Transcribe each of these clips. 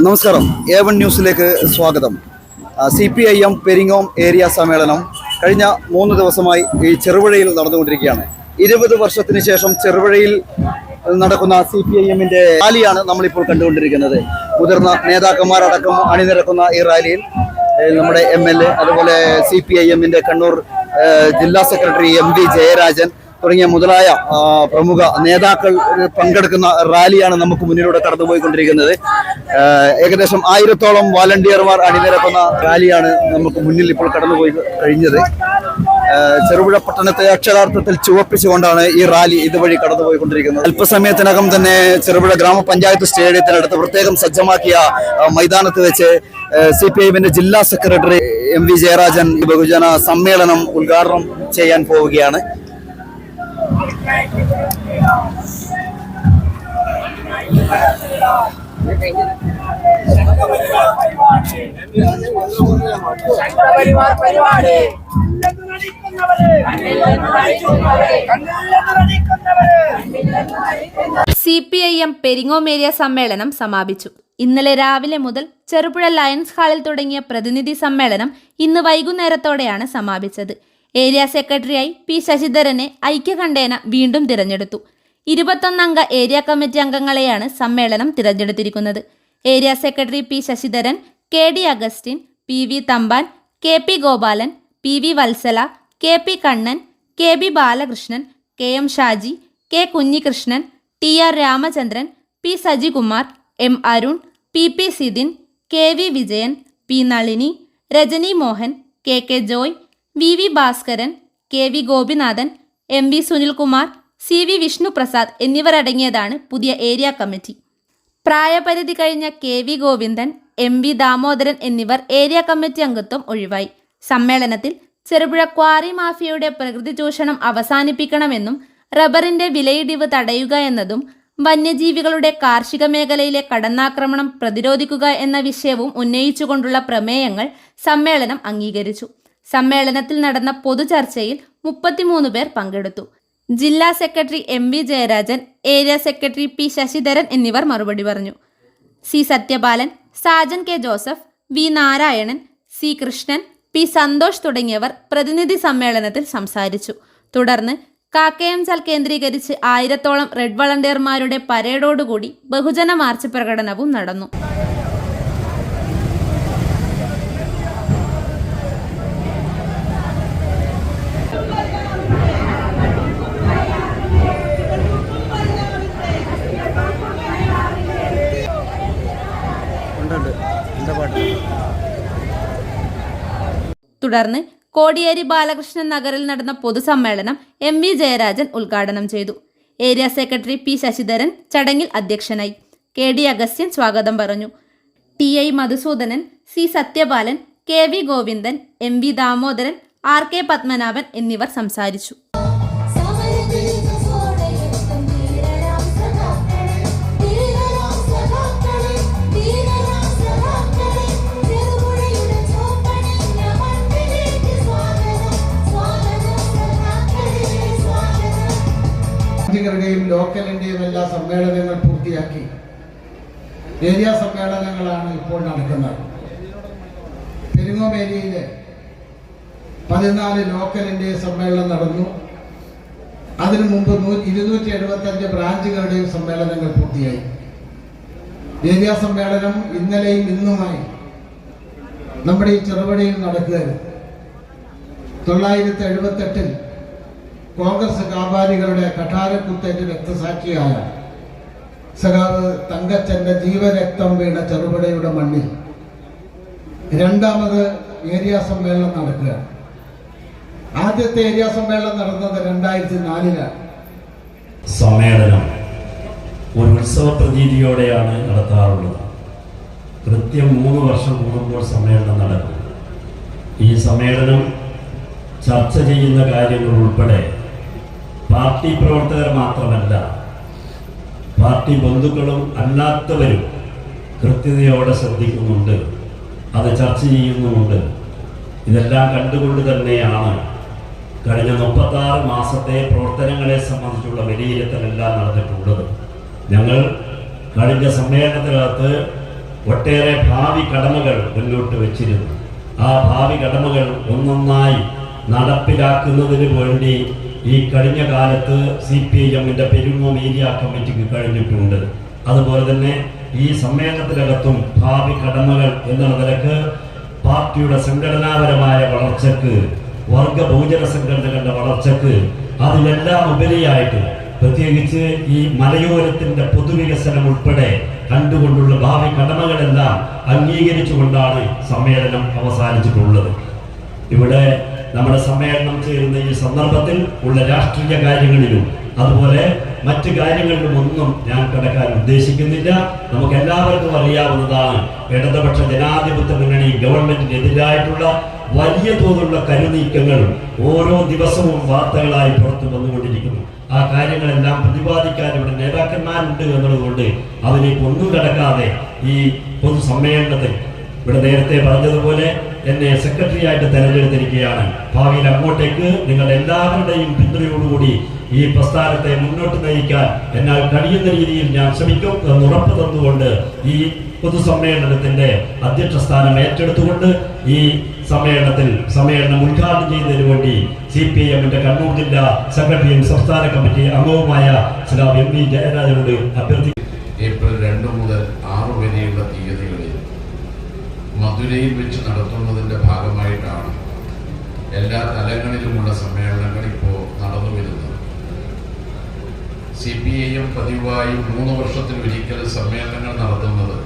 നമസ്കാരം, A1 ന്യൂസിലേക്ക് സ്വാഗതം. CPIM പെരിങ്ങോം ഏരിയ സമ്മേളനം കഴിഞ്ഞ 3 ദിവസമായി ഈ ചെറുപുഴയിൽ നടന്നുകൊണ്ടിരിക്കുകയാണ്. 20 വർഷത്തിന് ശേഷം ചെറുപുഴയിൽ നടക്കുന്ന CPIMന്റെ റാലിയാണ് നമ്മളിപ്പോൾ കണ്ടുകൊണ്ടിരിക്കുന്നത്. മുതിർന്ന നേതാക്കന്മാരടക്കം അണിനിരക്കുന്ന ഈ റാലിയിൽ നമ്മുടെ MLA, അതുപോലെ CPIMന്റെ കണ്ണൂർ ജില്ലാ സെക്രട്ടറി MV ജയരാജൻ തുടങ്ങിയ മുതലായ പ്രമുഖ നേതാക്കൾ പങ്കെടുക്കുന്ന റാലിയാണ് നമുക്ക് മുന്നിലൂടെ കടന്നുപോയിക്കൊണ്ടിരിക്കുന്നത്. ഏകദേശം 1000-ഓളം വാലണ്ടിയർമാർ അണിനിരക്കുന്ന റാലിയാണ് നമുക്ക് മുന്നിൽ ഇപ്പോൾ കടന്നുപോയി കഴിഞ്ഞത്. ചെറുപുഴ പട്ടണത്തെ അക്ഷരാർത്ഥത്തിൽ ചുവപ്പിച്ചുകൊണ്ടാണ് ഈ റാലി ഇതുവഴി കടന്നുപോയിക്കൊണ്ടിരിക്കുന്നത്. അല്പസമയത്തിനകം തന്നെ ചെറുപുഴ ഗ്രാമപഞ്ചായത്ത് സ്റ്റേഡിയത്തിനടുത്ത് പ്രത്യേകം സജ്ജമാക്കിയ മൈതാനത്ത് വെച്ച് CPIMന്റെ ജില്ലാ സെക്രട്ടറി MV ജയരാജൻ ബഹുജന സമ്മേളനം ഉദ്ഘാടനം ചെയ്യാൻ പോവുകയാണ്. CPIM പെരിങ്ങോം ഏരിയ സമ്മേളനം സമാപിച്ചു. ഇന്നലെ രാവിലെ മുതൽ ചെറുപുഴ ലയൺസ് ഹാളിൽ തുടങ്ങിയ പ്രതിനിധി സമ്മേളനം ഇന്ന് വൈകുന്നേരത്തോടെയാണ് സമാപിച്ചത്. ഏരിയ സെക്രട്ടറിയായി P ശശിധരനെ ഐക്യകണ്ഠേന വീണ്ടും തിരഞ്ഞെടുത്തു. 21 അംഗ ഏരിയ കമ്മിറ്റി അംഗങ്ങളെയാണ് സമ്മേളനം തിരഞ്ഞെടുത്തിരിക്കുന്നത്. Area secretary P Sasidharan, KD Augustine, PV Thampan, KP Gopalan, PV Valsala, KP Kannan, KB Balakrishnan, KM Shaji, K Kunhikrishnan, TR Ramachandran, P Sajikumar, M Arun, PP Sidin, KV Vijayan, P Nalini, Rajani Mohan, KK Joy, VV Bhaskaran, KV Gopinathan, MV Sunilkumar, CV Vishnuprasad എന്നിവരടങ്ങിയതാണ് പുതിയ ഏരിയ കമ്മിറ്റി. പ്രായപരിധി കഴിഞ്ഞ KV ഗോവിന്ദൻ, MV ദാമോദരൻ എന്നിവർ ഏരിയ കമ്മിറ്റി അംഗത്വം ഒഴിവായി. സമ്മേളനത്തിൽ ചെറുപുഴ ക്വാറി മാഫിയയുടെ പ്രകൃതി ചൂഷണം അവസാനിപ്പിക്കണമെന്നും റബ്ബറിന്റെ വിലയിടിവ് തടയുക എന്നതും വന്യജീവികളുടെ കാർഷിക മേഖലയിലെ കടന്നാക്രമണം പ്രതിരോധിക്കുക എന്ന വിഷയവും ഉന്നയിച്ചുകൊണ്ടുള്ള പ്രമേയങ്ങൾ സമ്മേളനം അംഗീകരിച്ചു. സമ്മേളനത്തിൽ നടന്ന പൊതുചർച്ചയിൽ 33 പേർ പങ്കെടുത്തു. ജില്ലാ secretary MV Jayarajan, area secretary P Sasidharan എന്നിവർ മറുപടി പറഞ്ഞു. C Sathyapalan, Sajan K Joseph, V Narayanan, C Krishnan, P Santhosh തുടങ്ങിയവർ പ്രതിനിധി സമ്മേളനത്തിൽ സംസാരിച്ചു. തുടർന്ന് കാക്കയംചാൽ കേന്ദ്രീകരിച്ച് 1000-ഓളം റെഡ് വളണ്ടിയർമാരുടെ പരേഡോടുകൂടി ബഹുജന മാർച്ച് പ്രകടനവും നടന്നു. തുടർന്ന് കോടിയേരി ബാലകൃഷ്ണൻ നഗറിൽ നടന്ന പൊതുസമ്മേളനം MV ജയരാജൻ ഉദ്ഘാടനം ചെയ്തു. ഏരിയ സെക്രട്ടറി P ശശിധരൻ ചടങ്ങിൽ അധ്യക്ഷനായി. KD അഗസ്റ്റിൻ സ്വാഗതം പറഞ്ഞു. TI Madhusoodanan, C Sathyapalan, KV Govindan, MV Damodaran, RK Padmanabhan എന്നിവർ സംസാരിച്ചു. ലോക്കലിന്റെയും എല്ലാ സമ്മേളനങ്ങൾ പൂർത്തിയാക്കി ഏരിയ സമ്മേളനങ്ങളാണ് ഇപ്പോൾ നടക്കുന്നത്. പെരിങ്ങോം ഏരിയയിലെ 14 ലോക്കലിന്റെ സമ്മേളനം നടന്നു. അതിനു മുമ്പ് 275 ബ്രാഞ്ചുകളുടെയും സമ്മേളനങ്ങൾ പൂർത്തിയായി. ഏരിയ സമ്മേളനം ഇന്നലെയും ഇന്നുമായി നമ്മുടെ ഈ ചെറുപുഴയിൽ നടക്കുകയാണ്. 978-ൽ കോൺഗ്രസ് കാപാലികളുടെ കഠാരക്കുത്തേറ്റ് രക്തസാക്ഷിയായ സഖാവ് തങ്കച്ചന്റെ ജീവരക്തം വീണ ചെറുപുഴയുടെ മണ്ണിൽ രണ്ടാമത് ഏരിയ സമ്മേളനം നടക്കുകയാണ്. ആദ്യത്തെ ഏരിയ സമ്മേളനം നടന്നത് 2004-ലാണ്. സമ്മേളനം ഒരു ഉത്സവ പ്രതീതിയോടെയാണ് നടത്താറുള്ളത്. കൃത്യം 3 വർഷം കൂടുമ്പോൾ സമ്മേളനം നടക്കും. ഈ സമ്മേളനം ചർച്ച ചെയ്യുന്ന കാര്യങ്ങൾ ഉൾപ്പെടെ പാർട്ടി പ്രവർത്തകർ മാത്രമല്ല, പാർട്ടി ബന്ധുക്കളും അല്ലാത്തവരും കൃത്യതയോടെ ശ്രദ്ധിക്കുന്നുണ്ട്, അത് ചർച്ച ചെയ്യുന്നുമുണ്ട്. ഇതെല്ലാം കണ്ടുകൊണ്ട് തന്നെയാണ് കഴിഞ്ഞ 36 മാസത്തെ പ്രവർത്തനങ്ങളെ സംബന്ധിച്ചുള്ള വിലയിരുത്തലെല്ലാം നടന്നിട്ടുള്ളത്. ഞങ്ങൾ കഴിഞ്ഞ സമ്മേളനത്തിനകത്ത് ഒട്ടേറെ ഭാവി കടമകൾ മുന്നോട്ട് വെച്ചിരുന്നു. ആ ഭാവി കടമകൾ ഒന്നൊന്നായി നടപ്പിലാക്കുന്നതിന് വേണ്ടി ഈ കഴിഞ്ഞ കാലത്ത് CPIMന്റെ പെരിങ്ങോം ഏരിയ കമ്മിറ്റിക്ക് കഴിഞ്ഞിട്ടുണ്ട്. അതുപോലെ തന്നെ ഈ സമ്മേളനത്തിനകത്തും ഭാവി കടമകൾ എന്നുള്ള നിലക്ക് പാർട്ടിയുടെ സംഘടനാപരമായ വളർച്ചക്ക്, വർഗ ബഹുജന സംഘടനകളുടെ വളർച്ചക്ക്, അതിലെല്ലാം ഉപരിയായിട്ട് പ്രത്യേകിച്ച് ഈ മലയോരത്തിന്റെ പൊതുവികസനം ഉൾപ്പെടെ കണ്ടുകൊണ്ടുള്ള ഭാവി കടമകളെല്ലാം അംഗീകരിച്ചുകൊണ്ടാണ് സമ്മേളനം അവസാനിച്ചിട്ടുള്ളത്. ഇവിടെ നമ്മുടെ സമ്മേളനം ചേരുന്ന ഈ സന്ദർഭത്തിൽ ഉള്ള രാഷ്ട്രീയ കാര്യങ്ങളിലും അതുപോലെ മറ്റു കാര്യങ്ങളിലും ഒന്നും ഞാൻ കടക്കാൻ ഉദ്ദേശിക്കുന്നില്ല. നമുക്ക് എല്ലാവർക്കും അറിയാവുന്നതാണ് ഇടതുപക്ഷ ജനാധിപത്യ മുന്നണി ഗവൺമെന്റിനെതിരായിട്ടുള്ള വലിയ തോതിലുള്ള കരുനീക്കങ്ങൾ ഓരോ ദിവസവും വാർത്തകളായി പുറത്തു വന്നുകൊണ്ടിരിക്കുന്നു. ആ കാര്യങ്ങളെല്ലാം പ്രതിപാദിക്കാൻ ഇവിടെ നേതാക്കന്മാരുണ്ട് എന്നുള്ളതുകൊണ്ട് അതിലേക്ക് ഒന്നും കടക്കാതെ ഈ പൊതുസമ്മേളനത്തിൽ ഇവിടെ നേരത്തെ പറഞ്ഞതുപോലെ എന്നെ സെക്രട്ടറി ആയിട്ട് തെരഞ്ഞെടുത്തിരിക്കുകയാണ്. ഭാവിയിൽ അങ്ങോട്ടേക്ക് നിങ്ങൾ എല്ലാവരുടെയും പിന്തുണയോടുകൂടി ഈ പ്രസ്ഥാനത്തെ മുന്നോട്ട് നയിക്കാൻ എന്നാൽ കഴിയുന്ന രീതിയിൽ ഞാൻ ശ്രമിക്കും എന്ന് ഉറപ്പ് തന്നുകൊണ്ട് ഈ പൊതുസമ്മേളനത്തിന്റെ അധ്യക്ഷ സ്ഥാനം ഏറ്റെടുത്തുകൊണ്ട് ഈ സമ്മേളനം ഉദ്ഘാടനം ചെയ്യുന്നതിന് വേണ്ടി CPIMന്റെ കണ്ണൂർ ജില്ലാ സെക്രട്ടറിയും സംസ്ഥാന കമ്മിറ്റി അംഗവുമായ ശ്രീ MV ജയരാജനോട് അഭ്യർത്ഥിക്കുന്നു. ഏപ്രിൽ 2 മുതൽ 6 വരെയുള്ള തീയതികളിൽ മധുരയിൽ വെച്ച് നടത്തുന്നതിൻ്റെ ഭാഗമായിട്ടാണ് എല്ലാ തലങ്ങളിലുമുള്ള സമ്മേളനങ്ങൾ ഇപ്പോൾ നടന്നു വരുന്നത്. CPIM പതിവായി 3 വർഷത്തിൽ ഒരിക്കൽ സമ്മേളനങ്ങൾ നടത്തുന്നത്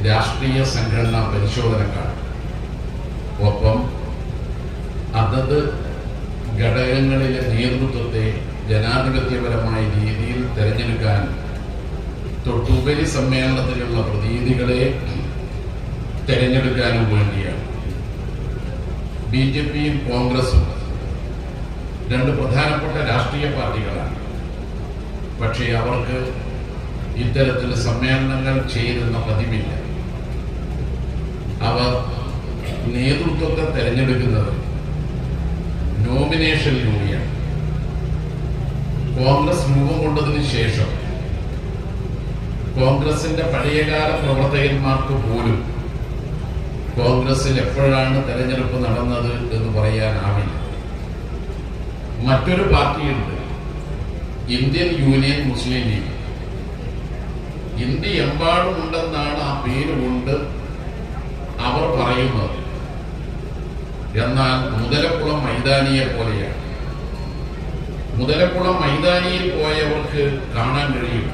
രാഷ്ട്രീയ സംഘടനാ പരിശോധനക്കാണ്. ഒപ്പം അതത് ഘടകങ്ങളിലെ നേതൃത്വത്തെ ജനാധിപത്യപരമായ രീതിയിൽ തിരഞ്ഞെടുക്കാൻ തൊട്ടുപരി സമ്മേളനത്തിലുള്ള പ്രതിനിധികളെ തിരഞ്ഞെടുക്കാനും വേണ്ടിയാണ്. BJPയും കോൺഗ്രസും 2 പ്രധാനപ്പെട്ട രാഷ്ട്രീയ പാർട്ടികളാണ്. പക്ഷേ അവർക്ക് ഇത്തരത്തിൽ സമ്മേളനങ്ങൾ ചേരുന്ന പതിവില്ല. അവർ നേതൃത്വത്തെ തിരഞ്ഞെടുക്കുന്നത് നോമിനേഷനിലൂടെയാണ്. കോൺഗ്രസ് രൂപം കൊണ്ടതിന് ശേഷം കോൺഗ്രസിന്റെ പഴയകാല പ്രവർത്തകന്മാർക്ക് പോലും കോൺഗ്രസിൽ എപ്പോഴാണ് തെരഞ്ഞെടുപ്പ് നടന്നത് എന്ന് പറയാനാവില്ല. മറ്റൊരു പാർട്ടിയുണ്ട്, ഇന്ത്യൻ യൂണിയൻ മുസ്ലിം ലീഗ്. ഇന്ത്യ എമ്പാടുമുണ്ടെന്നാണ് ആ പേര് കൊണ്ട് അവർ പറയുന്നത്. എന്നാൽ മുതലക്കുളം മൈതാനിയെ പോലെയാണ്. മുതലക്കുളം മൈതാനിയിൽ പോയവർക്ക് കാണാൻ കഴിയും,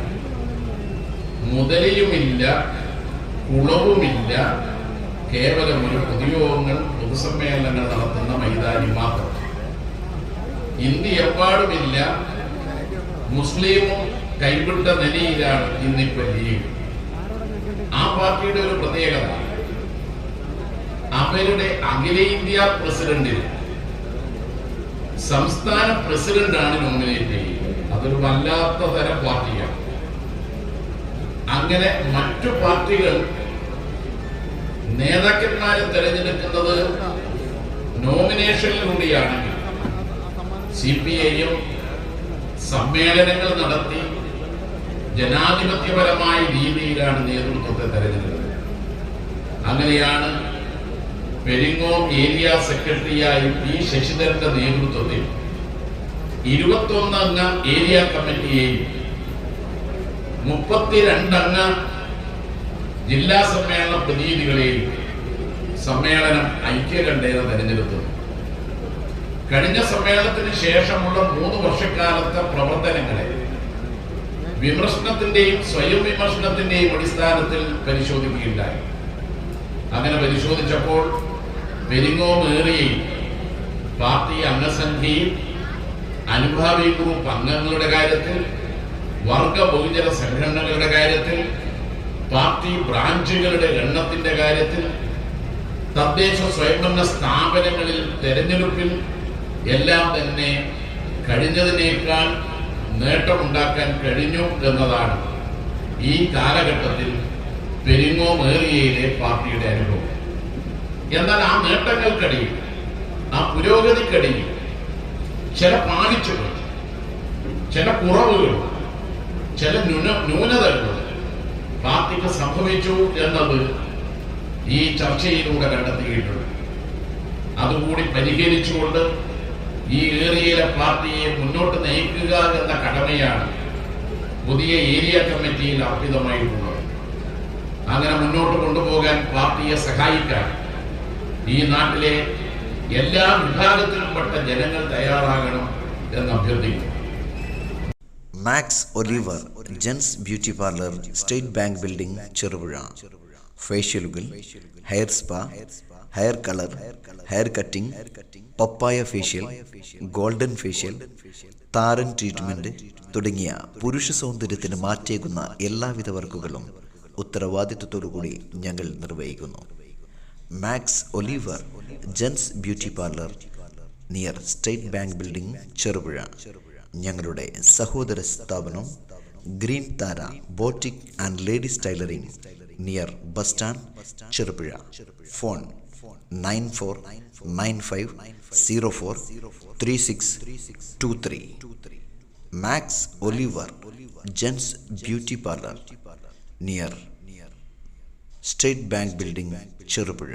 മുതലയുമില്ല, കുളവുമില്ല, കേവലം ഒരു പൊതുയോഗങ്ങൾ പൊതുസമ്മേളനങ്ങൾ നടത്തുന്ന മൈതാനി മാത്രം. ഇന്ത്യ എമ്പാടുമില്ല, മുസ്ലിമും കൈവിട്ട നിലയിലാണ് ഇന്നിപ്പോ ലീഗ്. ആ പാർട്ടിയുടെ ഒരു പ്രത്യേകത, അവരുടെ അഖിലേന്ത്യാ പ്രസിഡന്റിന് സംസ്ഥാന പ്രസിഡന്റാണ് നോമിനേറ്റ് ചെയ്യുന്നത്. അതൊരു വല്ലാത്ത തരം പാർട്ടിയാണ്. അങ്ങനെ മറ്റു പാർട്ടികൾ നേതാക്കന്മാരെ തെരഞ്ഞെടുക്കുന്നത് നോമിനേഷനിലൂടെയാണെങ്കിൽ CPIM സമ്മേളനങ്ങൾ നടത്തി ജനാധിപത്യപരമായ രീതിയിലാണ് നേതൃത്വത്തെ തെരഞ്ഞെടുക്കുന്നത്. അങ്ങനെയാണ് പെരിങ്ങോം ഏരിയ സെക്രട്ടറിയായി P. ശശിധരന്റെ നേതൃത്വത്തിൽ 21 അംഗ ഏരിയ കമ്മിറ്റിയെയും 32 അംഗ ജില്ലാ സമ്മേളന പ്രതിനിധികളെയും സമ്മേളനം ഐക്യകണ്ഠേന തെരഞ്ഞെടുത്തു. കഴിഞ്ഞ സമ്മേളനത്തിന് ശേഷമുള്ള 3 വർഷക്കാലത്തെ പ്രവർത്തനങ്ങളെ വിമർശനത്തിന്റെയും സ്വയം വിമർശനത്തിന്റെയും അടിസ്ഥാനത്തിൽ പരിശോധിക്കുകയുണ്ടായി. അങ്ങനെ പരിശോധിച്ചപ്പോൾ പെരിങ്ങോം ഏറിയയിൽ പാർട്ടി അംഗസംഖ്യയിൽ, അനുഭാവി ഗ്രൂപ്പ് അംഗങ്ങളുടെ കാര്യത്തിൽ, വർഗ ബഹുജന സംഘടനകളുടെ കാര്യത്തിൽ, പാർട്ടി ബ്രാഞ്ചുകളുടെ എണ്ണത്തിന്റെ കാര്യത്തിൽ, തദ്ദേശ സ്വയംഭരണ സ്ഥാപനങ്ങളിൽ തെരഞ്ഞെടുപ്പിൽ എല്ലാം തന്നെ കഴിഞ്ഞതിനേക്കാൾ നേട്ടമുണ്ടാക്കാൻ കഴിഞ്ഞു എന്നതാണ് ഈ കാലഘട്ടത്തിൽ പെരിങ്ങോം ഏറിയയിലെ പാർട്ടിയുടെ അനുഭവം. എന്നാൽ ആ നേട്ടങ്ങൾക്കിടയിൽ, ആ പുരോഗതിക്കിടയിൽ ചില പാളിച്ചകൾ, ചില കുറവുകൾ, ചില ന്യൂനതകൾ പാർട്ടിക്ക് സംഭവിച്ചു എന്നത് ഈ ചർച്ചയിലൂടെ കണ്ടെത്തിയിട്ടുണ്ട്. അതുകൂടി പരിഹരിച്ചുകൊണ്ട് ഈ ഏരിയയിലെ പാർട്ടിയെ മുന്നോട്ട് നയിക്കുക എന്ന കടമയാണ് പുതിയ ഏരിയ കമ്മിറ്റിയിൽ അർപ്പിതമായിട്ടുള്ളത്. അങ്ങനെ മുന്നോട്ട് കൊണ്ടുപോകാൻ പാർട്ടിയെ സഹായിക്കാൻ ഈ നാട്ടിലെ എല്ലാ വിഭാഗത്തിലുംപ്പെട്ട ജനങ്ങൾ തയ്യാറാകണം എന്ന് അഭ്യർത്ഥിക്കുന്നു. Max Oliver gents beauty parlour, State Bank building, Cherupuzha. ഫേഷ്യലുകൾ, hair spa, hair colour, hair cutting, papaya facial, golden facial, താരൻ ട്രീറ്റ്മെന്റ് തുടങ്ങിയ പുരുഷ സൗന്ദര്യത്തിന് മാറ്റേകുന്ന എല്ലാവിധ വർക്കുകളും ഉത്തരവാദിത്വത്തോടുകൂടി ഞങ്ങൾ നിർവഹിക്കുന്നു. Max Oliver gents beauty parlour, near State Bank building, Cherupuzha. ഞങ്ങളുടെ സഹോദര സ്ഥാപനം green Thara boutique and ladies tailoring, near bus stand, Cherupuzha. Phone 9495043623. Max Oliver gents beauty parlour, near State Bank building, Cherupuzha.